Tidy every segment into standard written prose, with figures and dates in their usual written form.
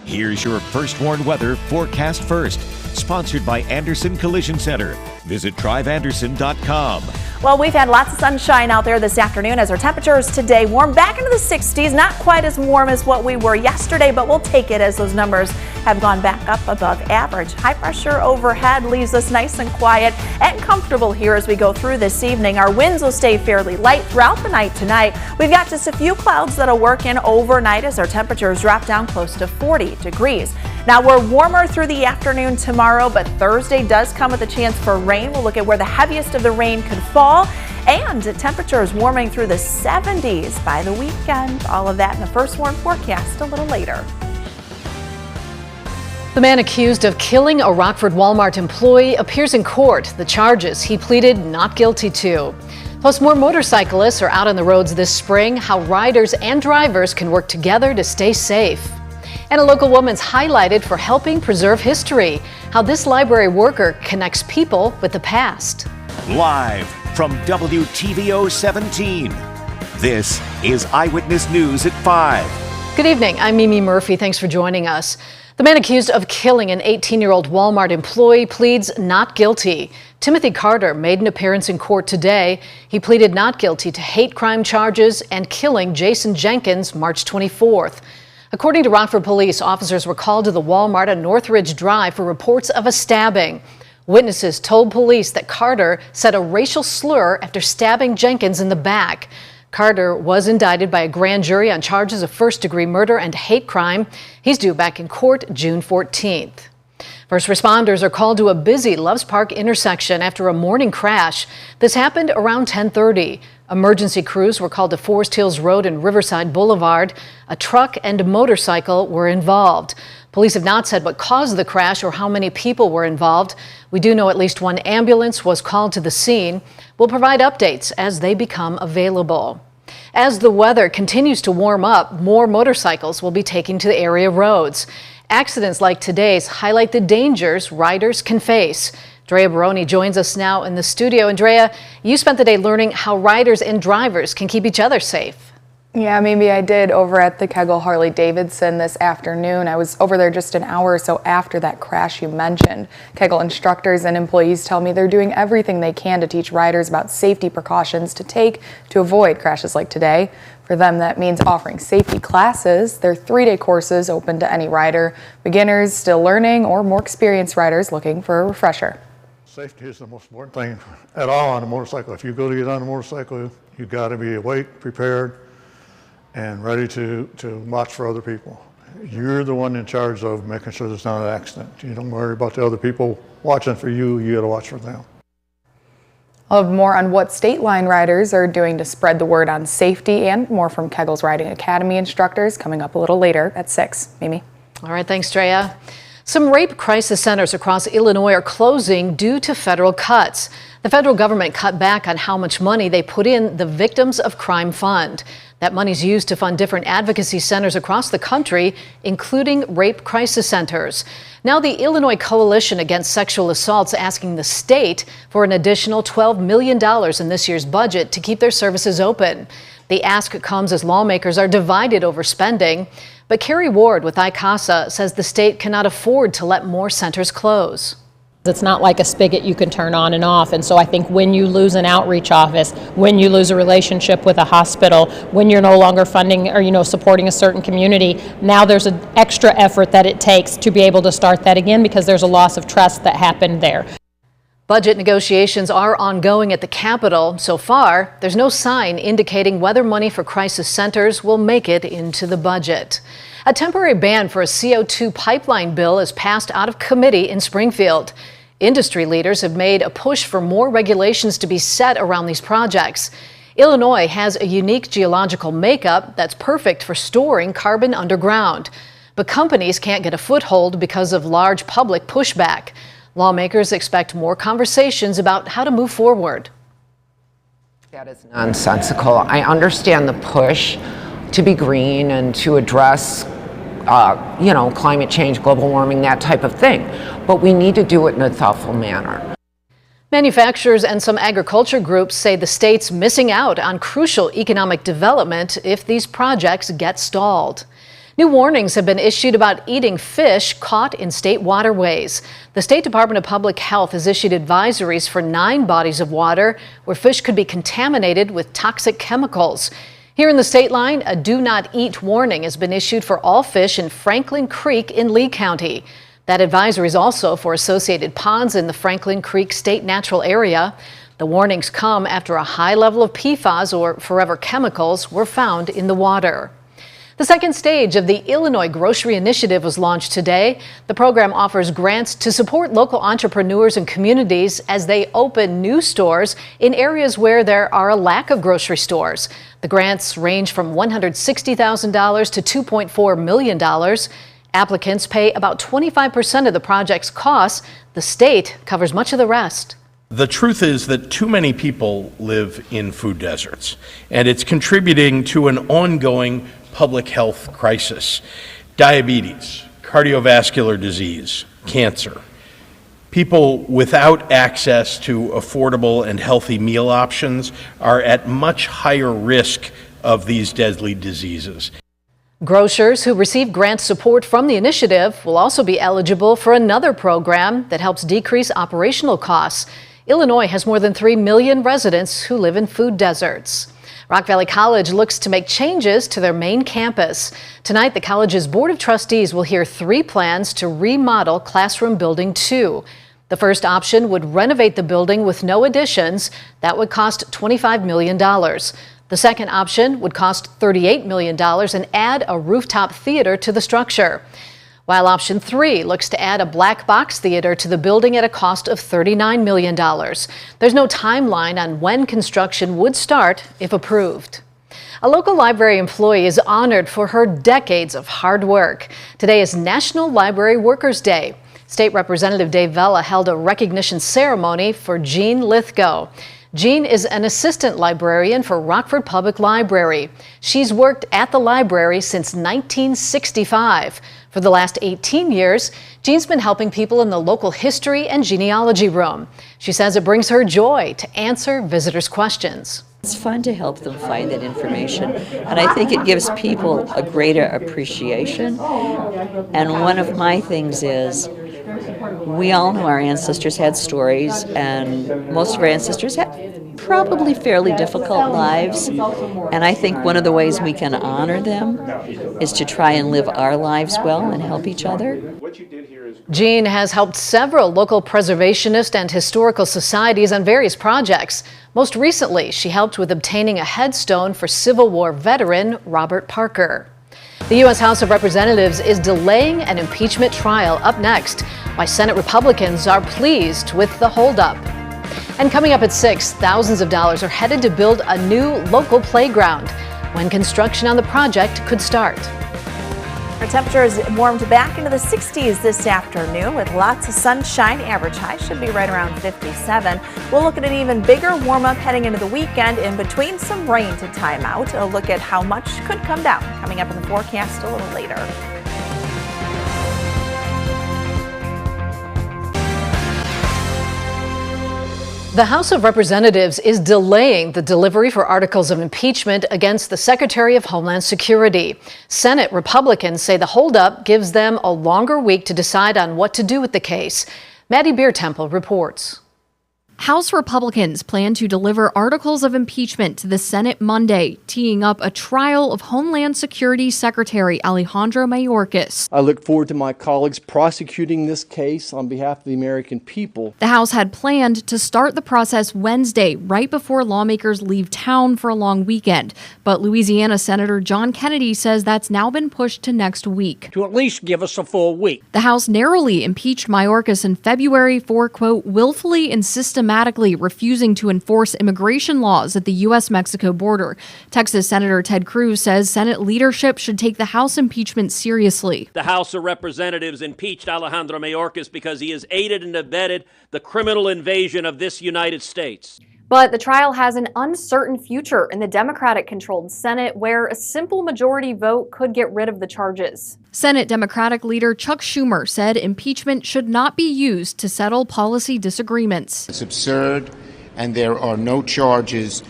Here's your First Warn Weather forecast first. Sponsored by Anderson Collision Center. Visit driveanderson.com. Well, we've had lots of sunshine out there this afternoon as our temperatures today warm back into the 60s. Not quite as warm as what we were yesterday, but we'll take it as those numbers have gone back up above average. High pressure overhead leaves us nice and quiet and comfortable here as we go through this evening. Our winds will stay fairly light throughout the night tonight. We've got just a few clouds that'll work in overnight as our temperatures drop down close to 40 degrees. Now we're warmer through the afternoon tomorrow, but Thursday does come with a chance for rain. We'll look at where the heaviest of the rain could fall, and temperatures warming through the 70s by the weekend. All of that in the First Warn forecast a little later. The man accused of killing a Rockford Walmart employee appears in court. The charges he pleaded not guilty to. Plus, more motorcyclists are out on the roads this spring. How riders and drivers can work together to stay safe. And a local woman's highlighted for helping preserve history. How this library worker connects people with the past. Live from WTVO 17. This is Eyewitness News at 5. Good evening. I'm Mimi Murphy. Thanks for joining us. The man accused of killing an 18-year-old Walmart employee pleads not guilty. Timothy Carter made an appearance in court today. He pleaded not guilty to hate crime charges and killing Jason Jenkins March 24th. According to Rockford police, officers were called to the Walmart on Northridge Drive for reports of a stabbing. Witnesses told police that Carter said a racial slur after stabbing Jenkins in the back. Carter was indicted by a grand jury on charges of first-degree murder and hate crime. He's due back in court June 14th. First responders are called to a busy Loves Park intersection after a morning crash. This happened around 10:30. Emergency crews were called to Forest Hills Road and Riverside Boulevard. A truck and motorcycle were involved. Police have not said what caused the crash or how many people were involved. We do know at least one ambulance was called to the scene. We'll provide updates as they become available. As the weather continues to warm up, more motorcycles will be taken to the area roads. Accidents like today's highlight the dangers riders can face. Drea Baroni joins us now in the studio. And Drea, you spent the day learning how riders and drivers can keep each other safe. Yeah, maybe I did over at the Kegel Harley-Davidson this afternoon. I was over there just an hour or so after that crash you mentioned. Kegel instructors and employees tell me they're doing everything they can to teach riders about safety precautions to take to avoid crashes like today. For them, that means offering safety classes. They're 3-day courses open to any rider, beginners still learning, or more experienced riders looking for a refresher. Safety is the most important thing at all on a motorcycle. If you go to get on a motorcycle, you got to be awake, prepared, and ready to watch for other people. You're the one in charge of making sure there's not an accident. You don't worry about the other people watching for you. You got to watch for them. I'll have more on what state line riders are doing to spread the word on safety and more from Kegel's Riding Academy instructors coming up a little later at 6. Mimi. All right, thanks, Drea. Some rape crisis centers across Illinois are closing due to federal cuts. The federal government cut back on how much money they put in the Victims of Crime Fund. That money's used to fund different advocacy centers across the country, including rape crisis centers. Now the Illinois Coalition Against Sexual Assault's asking the state for an additional $12 million in this year's budget to keep their services open. The ask comes as lawmakers are divided over spending. But Carrie Ward with ICASA says the state cannot afford to let more centers close. It's not like a spigot you can turn on and off. And so I think when you lose an outreach office, when you lose a relationship with a hospital, when you're no longer funding or, supporting a certain community, now there's an extra effort that it takes to be able to start that again because there's a loss of trust that happened there. Budget negotiations are ongoing at the Capitol. So far, there's no sign indicating whether money for crisis centers will make it into the budget. A temporary ban for a CO2 pipeline bill is passed out of committee in Springfield. Industry leaders have made a push for more regulations to be set around these projects. Illinois has a unique geological makeup that's perfect for storing carbon underground. But companies can't get a foothold because of large public pushback. Lawmakers expect more conversations about how to move forward. That is nonsensical. I understand the push to be green and to address, climate change, global warming, that type of thing. But we need to do it in a thoughtful manner. Manufacturers and some agriculture groups say the state's missing out on crucial economic development if these projects get stalled. New warnings have been issued about eating fish caught in state waterways. The State Department of Public Health has issued advisories for 9 bodies of water where fish could be contaminated with toxic chemicals. Here in the state line, a do not eat warning has been issued for all fish in Franklin Creek in Lee County. That advisory is also for associated ponds in the Franklin Creek State Natural Area. The warnings come after a high level of PFAS, or forever chemicals, were found in the water. The second stage of the Illinois Grocery Initiative was launched today. The program offers grants to support local entrepreneurs and communities as they open new stores in areas where there are a lack of grocery stores. The grants range from $160,000 to $2.4 million. Applicants pay about 25% of the project's costs. The state covers much of the rest. The truth is that too many people live in food deserts, and it's contributing to an ongoing public health crisis. Diabetes, cardiovascular disease, cancer. People without access to affordable and healthy meal options are at much higher risk of these deadly diseases. Grocers who receive grant support from the initiative will also be eligible for another program that helps decrease operational costs. Illinois has more than 3 million residents who live in food deserts. Rock Valley College looks to make changes to their main campus. Tonight, the college's Board of Trustees will hear 3 plans to remodel Classroom Building 2. The first option would renovate the building with no additions. That would cost $25 million. The second option would cost $38 million and add a rooftop theater to the structure. While option 3 looks to add a black box theater to the building at a cost of $39 million. There's no timeline on when construction would start if approved. A local library employee is honored for her decades of hard work. Today is National Library Workers Day. State Representative Dave Vella held a recognition ceremony for Jean Lithgow. Jean is an assistant librarian for Rockford Public Library. She's worked at the library since 1965. For the last 18 years, Jean's been helping people in the local history and genealogy room. She says it brings her joy to answer visitors' questions. It's fun to help them find that information, and I think it gives people a greater appreciation. And one of my things is, we all know our ancestors had stories, and most of our ancestors had probably fairly difficult lives. And I think one of the ways we can honor them is to try and live our lives well and help each other. Jean has helped several local preservationist and historical societies on various projects. Most recently, she helped with obtaining a headstone for Civil War veteran Robert Parker. The U.S. House of Representatives is delaying an impeachment trial. Up next, why Senate Republicans are pleased with the holdup. And coming up at 6, thousands of dollars are headed to build a new local playground. When construction on the project could start. Our temperatures warmed back into the 60s this afternoon with lots of sunshine. Average high should be right around 57. We'll look at an even bigger warm up heading into the weekend in between some rain to time out. A look at how much could come down coming up in the forecast a little later. The House of Representatives is delaying the delivery for articles of impeachment against the Secretary of Homeland Security. Senate Republicans say the holdup gives them a longer week to decide on what to do with the case. Maddie Beertemple reports. House Republicans plan to deliver articles of impeachment to the Senate Monday, teeing up a trial of Homeland Security Secretary Alejandro Mayorkas. I look forward to my colleagues prosecuting this case on behalf of the American people. The House had planned to start the process Wednesday, right before lawmakers leave town for a long weekend. But Louisiana Senator John Kennedy says that's now been pushed to next week. To at least give us a full week. The House narrowly impeached Mayorkas in February for, quote, willfully and systematically refusing to enforce immigration laws at the U.S.-Mexico border. Texas Senator Ted Cruz says Senate leadership should take the House impeachment seriously. The House of Representatives impeached Alejandro Mayorkas because he has aided and abetted the criminal invasion of this United States. But the trial has an uncertain future in the Democratic-controlled Senate, where a simple majority vote could get rid of the charges. Senate Democratic leader Chuck Schumer said impeachment should not be used to settle policy disagreements. It's absurd, and there are no charges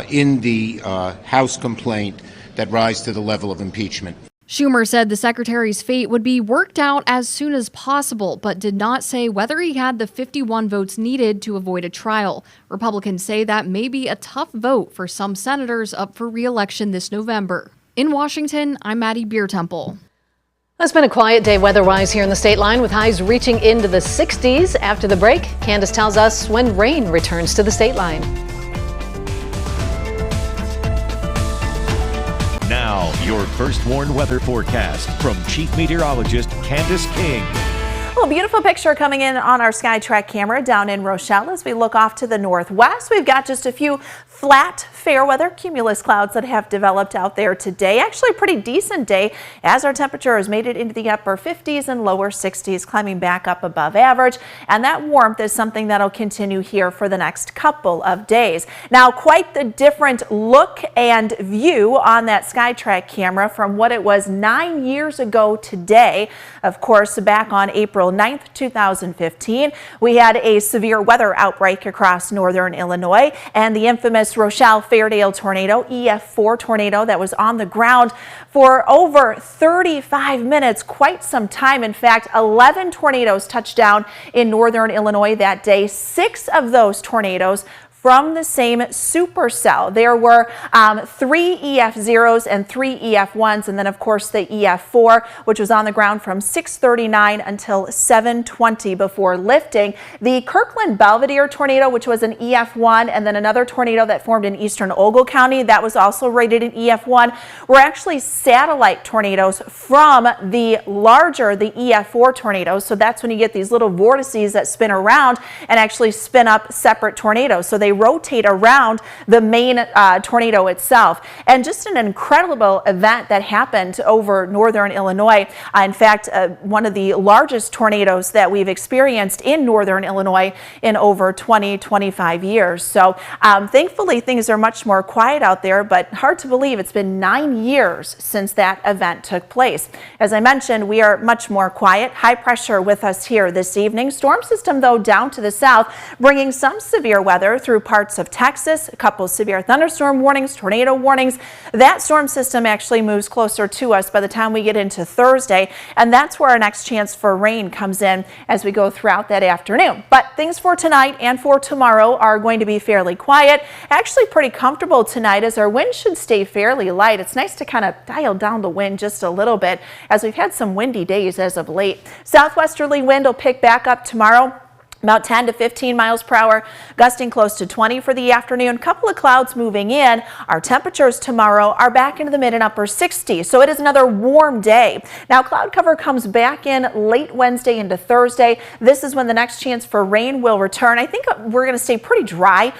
in the House complaint that rise to the level of impeachment. Schumer said the secretary's fate would be worked out as soon as possible, but did not say whether he had the 51 votes needed to avoid a trial. Republicans say that may be a tough vote for some senators up for re-election this November. In Washington, I'm Maddie Beertemple. It's been a quiet day weather-wise here in the state line, with highs reaching into the 60s. After the break, Candace tells us when rain returns to the state line. Now, your first warned weather forecast from Chief Meteorologist Candace King. Well, beautiful picture coming in on our SkyTrack camera down in Rochelle. As we look off to the northwest, we've got just a few flat, fair weather cumulus clouds that have developed out there today. Actually a pretty decent day as our temperature has made it into the upper 50s and lower 60s, climbing back up above average. And that warmth is something that'll continue here for the next couple of days. Now, quite the different look and view on that SkyTrack camera from what it was 9 years ago today. Of course, back on April 9th, 2015, we had a severe weather outbreak across northern Illinois, and the infamous Rochelle-Fairdale tornado, EF4 tornado, that was on the ground for over 35 minutes, quite some time. In fact, 11 tornadoes touched down in northern Illinois that day. 6 of those tornadoes from the same supercell. There were 3 EF0s and 3 EF1s, and then of course the EF4, which was on the ground from 6:39 until 7:20 before lifting. The Kirkland Belvedere tornado, which was an EF1, and then another tornado that formed in eastern Ogle County, that was also rated an EF1, were actually satellite tornadoes from the larger, the EF4 tornadoes. So that's when you get these little vortices that spin around and actually spin up separate tornadoes. So they rotate around the main tornado itself. And just an incredible event that happened over northern Illinois. In fact, one of the largest tornadoes that we've experienced in northern Illinois in over 25 years. So thankfully things are much more quiet out there, but hard to believe it's been 9 years since that event took place. As I mentioned, we are much more quiet. High pressure with us here this evening. Storm system, though, down to the south, bringing some severe weather through parts of Texas. A couple severe thunderstorm warnings, tornado warnings. That storm system actually moves closer to us by the time we get into Thursday, and that's where our next chance for rain comes in as we go throughout that afternoon. But things for tonight and for tomorrow are going to be fairly quiet. Actually pretty comfortable tonight, as our wind should stay fairly light. It's nice to kind of dial down the wind just a little bit, as we've had some windy days as of late. Southwesterly wind will pick back up tomorrow, about 10 to 15 miles per hour, gusting close to 20 for the afternoon. Couple of clouds moving in. Our temperatures tomorrow are back into the mid and upper 60s, so it is another warm day. Now, cloud cover comes back in late Wednesday into Thursday. This is when the next chance for rain will return. I think we're going to stay pretty dry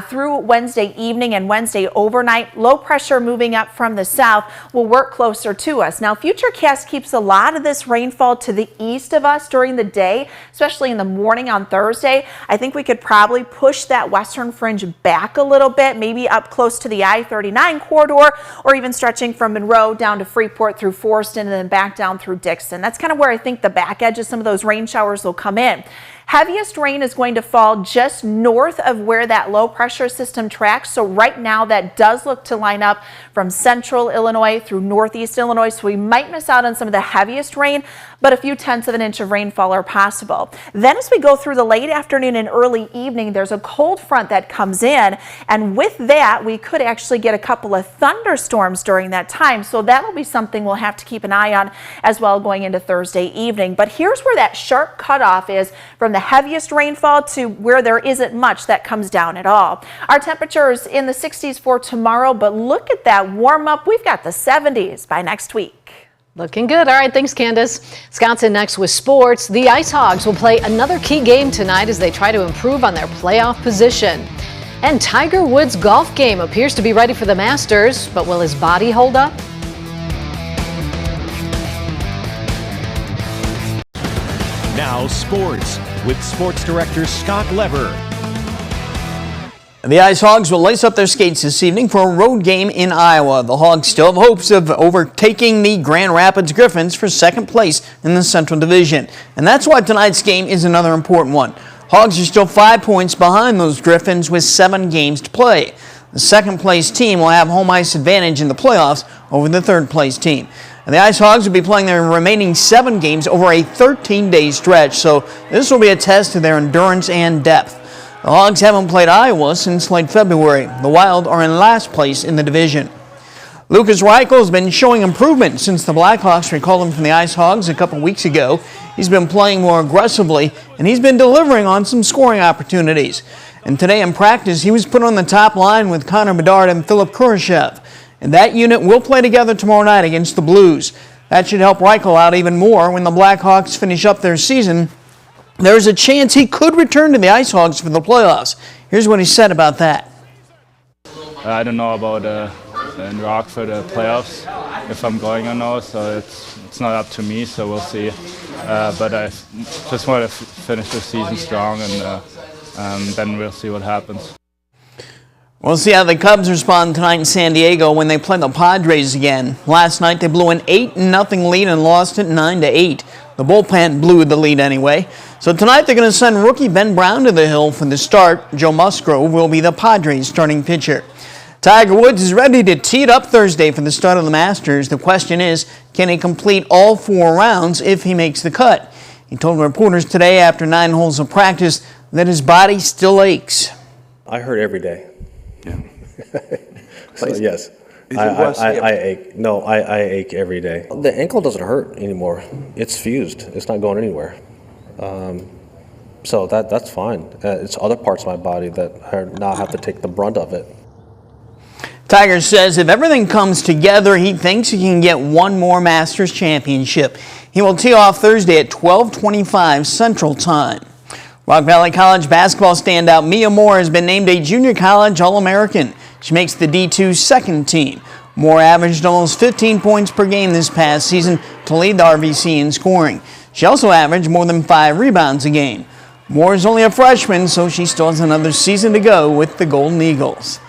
through Wednesday evening and Wednesday overnight. Low pressure moving up from the south will work closer to us. Now, Futurecast keeps a lot of this rainfall to the east of us during the day, especially in the morning on Thursday. I think we could probably push that western fringe back a little bit, maybe up close to the I-39 corridor, or even stretching from Monroe down to Freeport through Forston and then back down through Dixon. That's kind of where I think the back edge of some of those rain showers will come in. Heaviest rain is going to fall just north of where that low pressure system tracks. So right now that does look to line up from central Illinois through northeast Illinois. So we might miss out on some of the heaviest rain, but a few tenths of an inch of rainfall are possible. Then as we go through the late afternoon and early evening, there's a cold front that comes in. And with that, we could actually get a couple of thunderstorms during that time. So that'll be something we'll have to keep an eye on as well going into Thursday evening. But here's where that sharp cutoff is from the heaviest rainfall to where there isn't much that comes down at all. Our temperatures in the 60s for tomorrow, but look at that warm up. We've got the 70s by next week. Looking good. All right, thanks, Candace. Scott's in next with sports. The Ice Hogs will play another key game tonight as they try to improve on their playoff position. And Tiger Woods' golf game appears to be ready for the Masters, but will his body hold up? Now sports with sports director Scott Lever. The Ice Hogs will lace up their skates this evening for a road game in Iowa. The Hogs still have hopes of overtaking the Grand Rapids Griffins for second place in the Central Division. And that's why tonight's game is another important one. Hogs are still 5 points behind those Griffins with 7 games to play. The second place team will have home ice advantage in the playoffs over the third place team. And the Ice Hogs will be playing their remaining 7 games over a 13-day stretch, so this will be a test of their endurance and depth. The Hogs haven't played Iowa since late February. The Wild are in last place in the division. Lucas Reichel has been showing improvement since the Blackhawks recalled him from the Ice Hogs a couple weeks ago. He's been playing more aggressively, and he's been delivering on some scoring opportunities. And today in practice, he was put on the top line with Connor Bedard and Philip Kurashev. And that unit will play together tomorrow night against the Blues. That should help Reichel out even more when the Blackhawks finish up their season. There's a chance he could return to the Ice Hogs for the playoffs. Here's what he said about that. I don't know about in Rock for the playoffs, if I'm going or no, so it's not up to me, so we'll see. But I just want to finish the season strong, and then we'll see what happens. We'll see how the Cubs respond tonight in San Diego when they play the Padres again. Last night they blew an 8-0 lead and lost it 9-8. The bullpen blew the lead anyway. So tonight they're going to send rookie Ben Brown to the hill for the start. Joe Musgrove will be the Padres starting pitcher. Tiger Woods is ready to tee it up Thursday for the start of the Masters. The question is, can he complete all 4 rounds if he makes the cut? He told reporters today after 9 holes of practice that his body still aches. I hurt every day. Yeah. So yes, I ache. No, I ache every day. The ankle doesn't hurt anymore. It's fused. It's not going anywhere. So that's fine. It's other parts of my body that now have to take the brunt of it. Tiger says if everything comes together, he thinks he can get one more Masters championship. He will tee off Thursday at 12:25 Central Time. Rock Valley College basketball standout Mia Moore has been named a junior college All-American. She makes the D2 second team. Moore averaged almost 15 points per game this past season to lead the RVC in scoring. She also averaged more than 5 rebounds a game. Moore is only a freshman, so she still has another season to go with the Golden Eagles.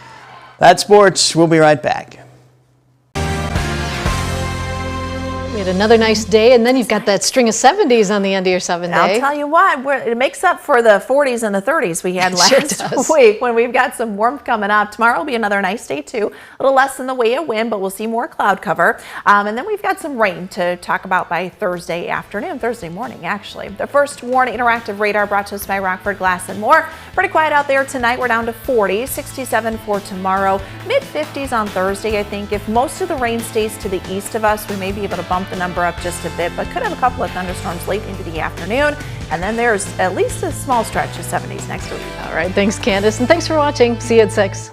That's sports. We'll be right back. We had another nice day, and then you've got that string of 70s on the end of your 7 day. I'll tell you what, it makes up for the 40s and the 30s we had last week when we've got some warmth coming up. Tomorrow will be another nice day too. A little less in the way of wind, but we'll see more cloud cover. And then we've got some rain to talk about by Thursday morning actually. The first WARN interactive radar brought to us by Rockford Glass and More. Pretty quiet out there tonight. We're down to 40, 67 for tomorrow, mid-50s on Thursday. I think if most of the rain stays to the east of us, we may be able to bump the number up just a bit, but could have a couple of thunderstorms late into the afternoon. And then there's at least a small stretch of 70s next week. All right, thanks Candace, and thanks for watching. See you at 6.